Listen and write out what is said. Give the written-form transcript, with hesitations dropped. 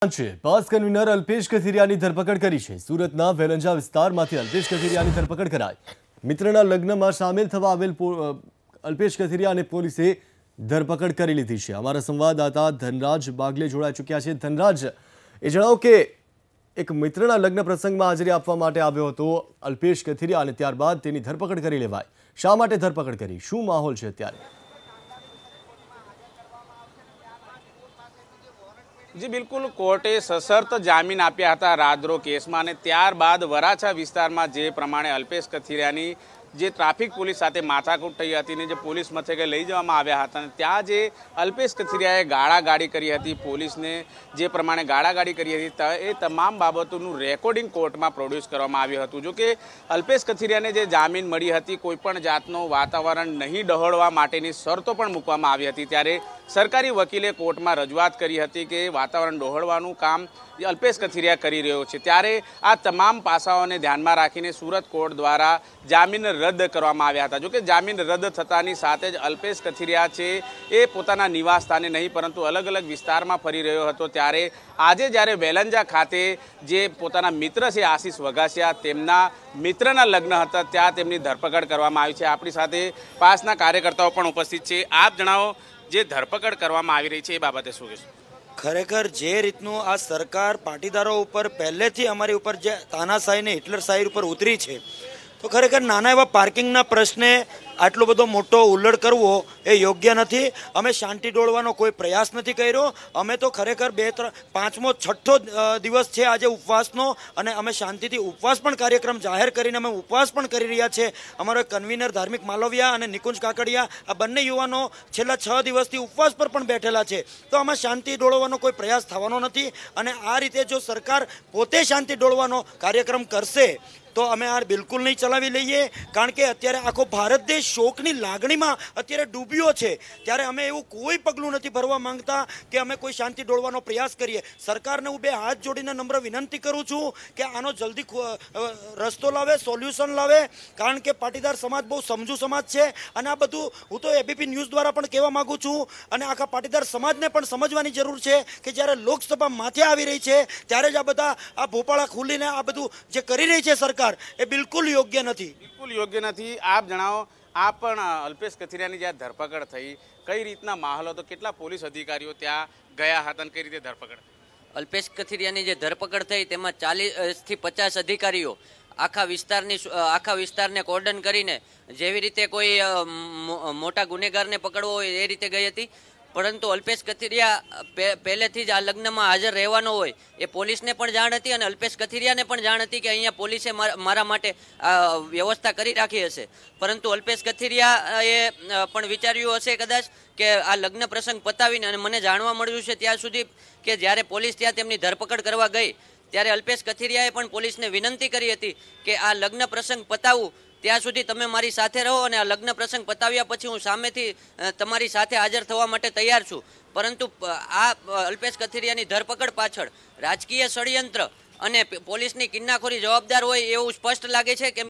पास convener Alpesh कथीरियाની ધરપકડ કરી છે। સુરતના વેલંજા વિસ્તારમાંથી અલ્પેશ કથીરિયાની ધરપકડ કરાઈ। મિત્રના લગ્નમાં સામેલ થવા આવેલ અલ્પેશ કથીરિયાને પોલીસે ધરપકડ કરી લીધી છે। અમારા સંવાદદાતા ધનરાજ બાગલે જોડાઈ ચૂક્યા છે। ધનરાજ, એ જણાવો કે એક મિત્રના લગ્ન પ્રસંગમાં હાજરી આપવા માટે આવ્યો હતો અલ્પેશ કથીરિયા અને ત્યારબાદ તેની ધરપકડ કરી લેવાઈ। શા માટે ધરપકડ કરી? શું માહોલ છે અત્યારે? जी बिल्कुल, कोर्टे सशर्त जामीन आप्या हता राजद्रोह केसमां अने त्यारबाद वराछा विस्तारमां जे प्रमाणे अल्पेश कथीरियानी जे ट्राफिक पुलिस साथे माथाकूट थई हती ने जे पुलिस मथके लई जवामां आव्या हता अने त्यां जे अल्पेश कथीरियाए गाळागाड़ी करी हती, पोलीसने जे प्रमाणे गाळागाड़ी करी हती ए तमाम बाबतोनुं रेकॉर्डिंग कोर्टमां प्रोड्यूस करवामां आव्युं हतुं। जो के अल्पेश कथीरियाने जे जामीन मळी हती, कोईपण जातनो वातावरण नहीं डहोळवा माटेनी शर्तो पण मूकवामां आवी हती, त्यारे सरकारी वकीले कोर्टमां रजूआत करी हती के वातावरण डहोळवानुं काम अल्पेश कथीरिया करी रह्यो छे। त्यारे आ तमाम पासाओने ध्यानमां राखीने सूरत कोर्ट द्वारा जामीन रद्द करवामां आव्या हता। जो के जामीन रद्द थतानी साथे ज अल्पेश कथीरिया छे ए पोताना निवास स्थाने नहीं परंतु अलग अलग विस्तारमां फरी रह्यो हतो, त्यारे आजे ज्यारे वेलंजा खाते जे पोताना मित्र छे आशीष वघासिया तेमना मित्रना लग्न हता त्यां तेमनी धरपकड करवामां आवी छे। आपणी साथे पासना कार्यकर्ताओ पण उपस्थित छे। आप जणावो, जे धरपकड करवामां आवी रही छे ए बाबते शुं कहेशो? खरेखर जे रीतनु आ सरकार पाटीदारों पर पहलेथी अमारी उपर जे तानाशाही ने हिटलरशाही पर उतरी है, तो खरेखर नाना एवा पार्किंगना प्रश्ने आटलो बधो मोटो उल्लड़ करवो ए योग्य नथी। अमे शांति डोळवानो कोई प्रयास नथी कर्यो। अमे तो खरेखर 5मो 6ठो दिवस छे आजे उपवासनो, अने अमे शांतिथी उपवास पण कार्यक्रम जाहेर करीने अमे उपवास पण करी रह्या छे। अमारो कन्वीनर धार्मिक मालविया अने निकुंज काकडिया आ बंने युवानो छेल्ला 6 दिवसथी उपवास पर पण बैठेला छे। तो आमां शांति डोळવાનો कोई प्रयास थवानो नथी, अने आ रीते जो सरकार पोते शांति डोळવાનો कार्यक्रम करशे तो अमे आ बिल्कुल नहीं चलावी लईए, कारण के अत्यारे आखो भारत देश शोकनी लागणीमां अत्यारे डूब्यो छे। त्यारे अमे एवुं कोई पगलुं नथी भरवा मांगता के अमे कोई शांति डोळવાનો प्रयास करीए। सरकारने हुं बे हाथ जोड़ीने नम्र विनंती करूं छुं के आनो जल्दी रस्तो लावे, सोल्यूशन लावे, कारण के पाटीदार समाज बहु समजू समाज छे। अने आ बधुं हुं तो एबीपी न्यूज द्वारा पण कहेवा मांगू छुं अने आखा पाटीदार समाजने पण समजवानी जरूर छे के ज्यारे लोकसभा माथे आवी रही छे त्यारे ज आ बधा आ भोपाळा खुलीने आ बधुं जे करी रही छे सरकार ए बिल्कुल योग्य नहीं। बिल्कुल योग्य नहीं। आप जणावो, आप पण अल्पेश कथीरियानी ज्यां धरपकड़ थई कई रीतना माहोल हतो, केटला पोलीस अधिकारीओ त्यां गया हता अने कई रीते धरपकड़? अल्पेश कथीरियानी जे धरपकड़ थई तेमां 40 થી 50 अधिकारीओ आखा विस्तारने कोर्डन करीने जेवी रीते कोई मोटा गुनेगारने पकड़वो होय ए रीते गई हती। परंतु अल्पेश कथीरिया पहलेथी ज आ लग्નમાં हाजर રહેવાનો હોય એ પોલીસને પણ જાણ હતી અને અલ્પેશ કથીરિયાને પણ જાણ હતી કે અહીંયા પોલીસે મારા માટે વ્યવસ્થા કરી રાખી હશે। પરંતુ અલ્પેશ કથીરિયાએ પણ વિચાર્યું હશે કદાચ કે આ લગ્ન પ્રસંગ પતાવીને, અને મને જાણવા મળ્યું છે ત્યાં સુધી કે જ્યારે પોલીસ ત્યાં તેમની ધરપકડ કરવા ગઈ ત્યારે અલ્પેશ કથીરિયાએ પણ પોલીસને વિનંતી કરી હતી કે આ લગ્ન પ્રસંગ પતાવું ત્યાં સુધી તમે મારી સાથે રહો અને આ લગ્ન પ્રસંગ પતાવ્યા પછી હું સામેથી તમારી સાથે હાજર થવા માટે તૈયાર છું। પરંતુ આ અલ્પેશ કથીરિયાની ધરપકડ પાછળ રાજકીય ષડયંત્ર અને પોલીસની કિન્નાખોરી જવાબદાર હોય એવું સ્પષ્ટ લાગે છે।